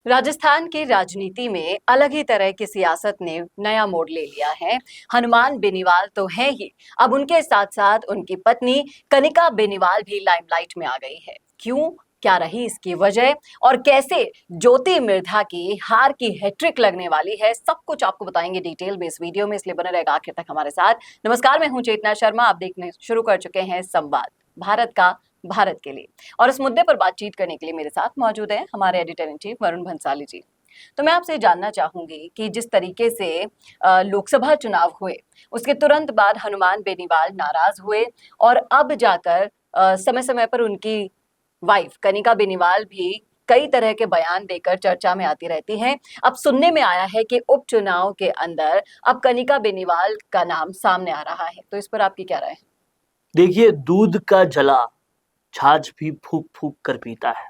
राजस्थान की राजनीति में अलग ही तरह की सियासत ने नया मोड़ ले लिया है। हनुमान बेनीवाल तो है ही, अब उनके साथ साथ उनकी पत्नी कनिका बेनीवाल भी लाइमलाइट में आ गई है। क्यों, क्या रही इसकी वजह और कैसे ज्योति मिर्धा की हार की हैट्रिक लगने वाली है, सब कुछ आपको बताएंगे डिटेल में इस वीडियो में, इसलिए बने रहेगा आखिर तक हमारे साथ। नमस्कार, मैं हूं चेतना शर्मा, आप देखने शुरू कर चुके हैं संवाद भारत का भारत के लिए। और इस मुद्दे पर बातचीत करने के लिए मेरे साथ मौजूद है हमारे editor in chief Varun Bhansali ji. तो मैं आपसे जानना चाहूंगी कि जिस तरीके से लोकसभा चुनाव हुए, उसके तुरंत बाद हनुमान बेनीवाल नाराज हुए और अब जाकर समय समय पर उनकी वाइफ कनिका बेनीवाल भी कई तरह के बयान देकर चर्चा में आती रहती हैं। अब सुनने में आया है कि उपचुनाव के अंदर अब कनिका बेनीवाल का नाम सामने आ रहा है, तो इस पर आपकी क्या राय है? देखिए, दूध का जला छाछ भी फूक फूक कर पीता है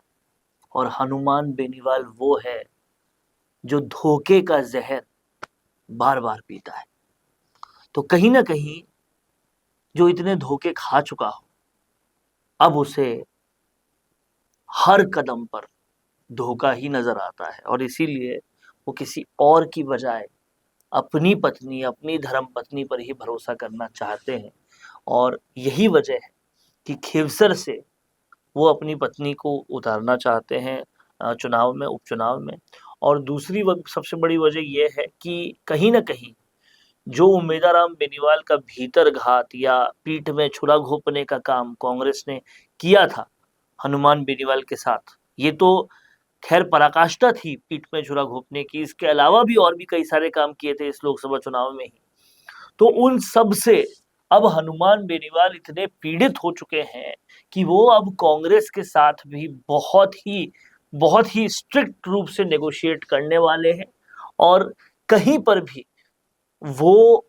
और हनुमान बेनीवाल वो है जो धोखे का जहर बार बार पीता है। तो कहीं ना कहीं जो इतने धोखे खा चुका हो, अब उसे हर कदम पर धोखा ही नजर आता है और इसीलिए वो किसी और की बजाय अपनी पत्नी, अपनी धर्म पत्नी पर ही भरोसा करना चाहते हैं। और यही वजह है कि खिवसर से वो अपनी पत्नी को उतारना चाहते हैं चुनाव में, उपचुनाव में। और दूसरी सबसे बड़ी वजह यह है कि कहीं ना कहीं जो उम्मेदाराम बेनीवाल का भीतर घात या पीठ में छुरा घोंपने का काम कांग्रेस ने किया था हनुमान बेनीवाल के साथ, ये तो खैर पराकाष्ठा थी पीठ में छुरा घोंपने की। इसके अलावा भी और भी कई सारे काम किए थे इस लोकसभा चुनाव में ही। तो उन सब से अब हनुमान बेनीवाल इतने पीड़ित हो चुके हैं कि वो अब कांग्रेस के साथ भी बहुत ही स्ट्रिक्ट रूप से नेगोशिएट करने वाले हैं। और कहीं पर भी वो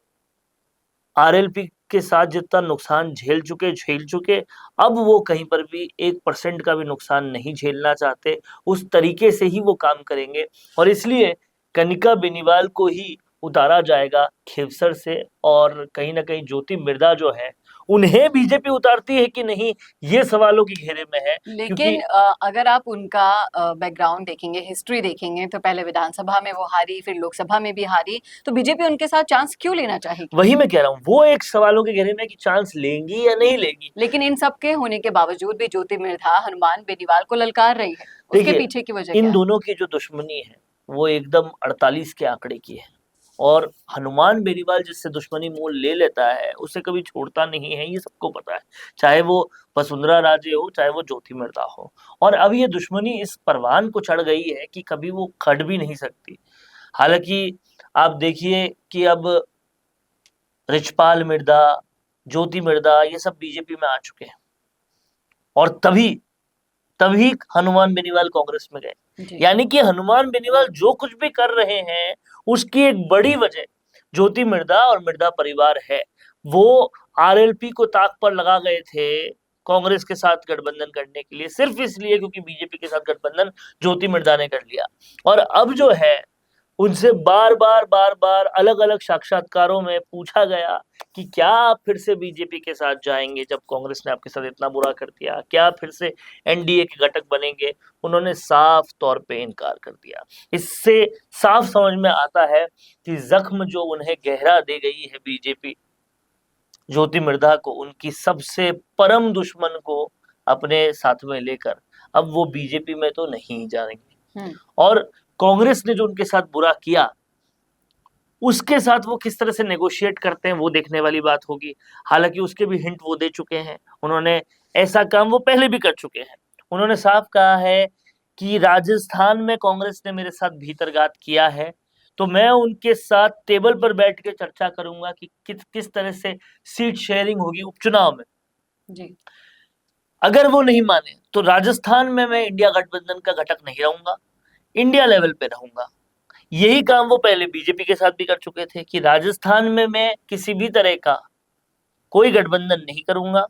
आरएलपी के साथ जितना नुकसान झेल चुके, अब वो कहीं पर भी 1% का भी नुकसान नहीं झेलना चाहते। उस तरीके से ही वो काम करेंगे और इसलिए कनिका बेनीवाल को ही उतारा जाएगा खिवसर से। और कहीं ना कहीं ज्योति मिर्धा जो है, उन्हें बीजेपी उतारती है कि नहीं, ये सवालों की घेरे में है। क्योंकि लेकिन अगर आप उनका बैकग्राउंड देखेंगे, हिस्ट्री देखेंगे, तो पहले विधानसभा में वो हारी, फिर लोकसभा में भी हारी, तो बीजेपी उनके साथ चांस क्यों लेना चाहेगी? वही मैं कह रहा हूँ, वो एक सवालों के घेरे में कि चांस लेंगी या नहीं लेंगी। लेकिन इन सब के होने के बावजूद भी ज्योति मिर्धा हनुमान बेनीवाल को ललकार रही है, उसके देखिए, पीछे की वजह इन क्या है? दोनों की जो दुश्मनी है वो एकदम 48 के आंकड़े की है। और हनुमान बेनीवाल जिससे दुश्मनी मोल ले लेता है उसे कभी छोड़ता नहीं है, ये सबको पता है। चाहे वो वसुंधरा राजे हो, चाहे वो ज्योति मिर्धा हो। और अब ये दुश्मनी इस परवान को चढ़ गई है कि कभी वो खड़ भी नहीं सकती। हालांकि आप देखिए कि अब रिचपाल मिर्धा, ज्योति मिर्धा, ये सब बीजेपी में आ चुके हैं और तभी तभी हनुमान बेनीवाल कांग्रेस में गए। यानी कि हनुमान बेनीवाल जो कुछ भी कर रहे हैं उसकी एक बड़ी वजह ज्योति मिर्धा और मिर्धा परिवार है। वो आरएलपी को ताक पर लगा गए थे कांग्रेस के साथ गठबंधन करने के लिए, सिर्फ इसलिए क्योंकि बीजेपी के साथ गठबंधन ज्योति मिर्धा ने कर लिया। और अब जो है, उनसे बार बार अलग अलग साक्षात्कारों में पूछा गया कि क्या आप फिर से बीजेपी के साथ जाएंगे जब कांग्रेस ने आपके साथ इतना बुरा कर दिया, क्या फिर से एनडीए के घटक बनेंगे। उन्होंने साफ तौर पे इनकार कर दिया। इससे साफ समझ में आता है कि जख्म जो उन्हें गहरा दे गई है बीजेपी ज्योति मिर्धा को, उनकी सबसे परम दुश्मन को अपने साथ में लेकर अब वो बीजेपी में तो नहीं जाएंगे। और कांग्रेस ने जो उनके साथ बुरा किया, उसके साथ वो किस तरह से नेगोशिएट करते हैं वो देखने वाली बात होगी। हालांकि उसके भी हिंट वो दे चुके हैं, उन्होंने ऐसा काम वो पहले भी कर चुके हैं। उन्होंने साफ कहा है कि राजस्थान में कांग्रेस ने मेरे साथ भीतरघात किया है, तो मैं उनके साथ टेबल पर बैठ के चर्चा करूंगा कि किस तरह से सीट शेयरिंग होगी उपचुनाव में जी। अगर वो नहीं माने तो राजस्थान में मैं इंडिया गठबंधन का घटक नहीं रहूंगा, इंडिया लेवल पे रहूंगा। यही काम वो पहले बीजेपी के साथ भी कर चुके थे कि राजस्थान में मैं किसी भी तरह का कोई गठबंधन नहीं करूंगा,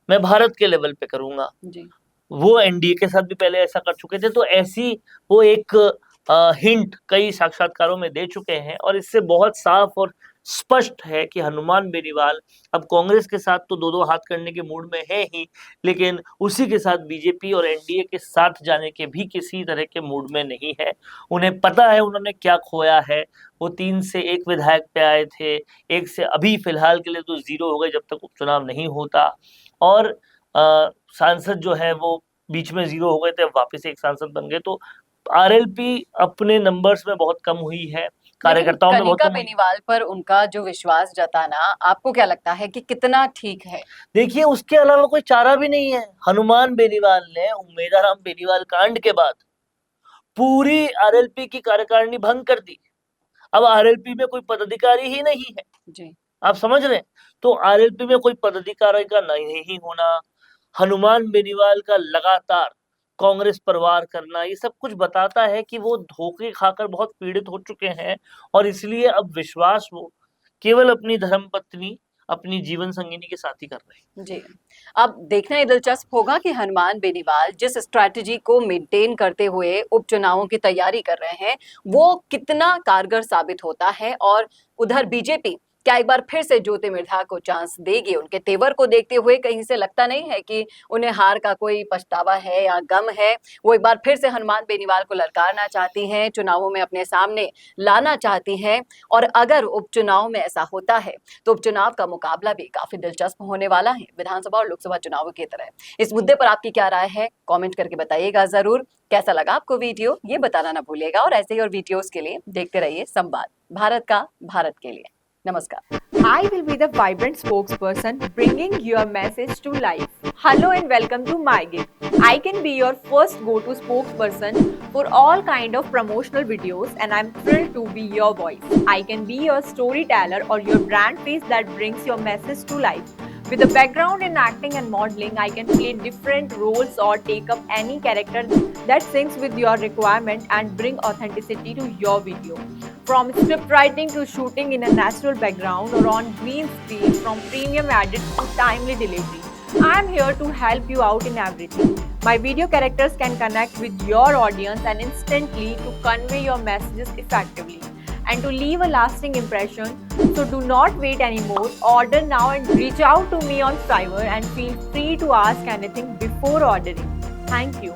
मैं भारत के लेवल पे करूंगा जी। वो एनडीए के साथ भी पहले ऐसा कर चुके थे। तो ऐसी वो एक हिंट कई साक्षात्कारों में दे चुके हैं और इससे बहुत साफ और स्पष्ट है कि हनुमान बेनीवाल अब कांग्रेस के साथ तो दो हाथ करने के मूड में है ही, लेकिन उसी के साथ बीजेपी और एनडीए के साथ जाने के भी किसी तरह के मूड में नहीं है। उन्हें पता है उन्होंने क्या खोया है। वो 3 से 1 विधायक पे आए थे, 1 से अभी फिलहाल के लिए तो 0 हो गए जब तक उपचुनाव नहीं होता, और सांसद जो है वो बीच में 0 हो गए थे, वापस एक सांसद बन गए। तो आरएलपी अपने नंबर्स में बहुत कम हुई है, कार्यकर्ताओं में बहुत कनिका कम हुई। बेनीवाल पर उनका जो विश्वास जताना आपको क्या लगता है कि कितना ठीक है? देखिए, उसके अलावा कोई चारा भी नहीं है। हनुमान बेनीवाल ने उम्मेदाराम बेनीवाल कांड के बाद पूरी आरएलपी की कार्यकारिणी भंग कर दी। अब आरएलपी में कोई पदाधिकारी ही नहीं है। जी। आप समझ रहे हैं? तो आरएलपी में कोई पदाधिकारी का नहीं होना, हनुमान बेनीवाल का लगातार कांग्रेस परवार करना, ये सब कुछ बताता है कि वो धोखे खाकर बहुत पीड़ित हो चुके हैं, और इसलिए अब विश्वास वो केवल अपनी धर्मपत्नी, अपनी जीवन संगिनी के साथ ही कर रहे हैं। जी। अब देखना ये दिलचस्प होगा कि हनुमान बेनीवाल जिस स्ट्रैटेजी को मेंटेन करते हुए उपचुनावों की तैयारी कर रहे हैं, वो कितना कारगर साबित होता है, और उधर बीजेपी क्या एक बार फिर से ज्योति मिर्धा को चांस देगी? उनके तेवर को देखते हुए कहीं से लगता नहीं है कि उन्हें हार का कोई पछतावा है या गम है। वो एक बार फिर से हनुमान बेनीवाल को ललकारना चाहती हैं, चुनावों में अपने सामने लाना चाहती हैं, और अगर उपचुनाव में ऐसा होता है तो उपचुनाव का मुकाबला भी काफी दिलचस्प होने वाला है, विधानसभा और लोकसभा चुनावों की तरह। इस मुद्दे पर आपकी क्या राय है? कमेंट करके बताइएगा जरूर। कैसा लगा आपको वीडियो, ये बताना ना भूलिएगा, और ऐसे ही और वीडियोस के लिए देखते रहिए संवाद, भारत का भारत के लिए। नमस्कार। I will be the vibrant spokesperson bringing your message to life. Hello and welcome to MyGig. I can be your first go-to spokesperson for all kind of promotional videos, and I'm thrilled to be your voice. I can be your storyteller or your brand face that brings your message to life. With a background in acting and modeling, I can play different roles or take up any character that syncs with your requirement and bring authenticity to your video. From script writing to shooting in a natural background or on green screen, from premium edit to timely delivery, I am here to help you out in everything. My video characters can connect with your audience and instantly to convey your messages effectively and to leave a lasting impression. So do not wait anymore. Order now and reach out to me on Fiverr and feel free to ask anything before ordering. Thank you.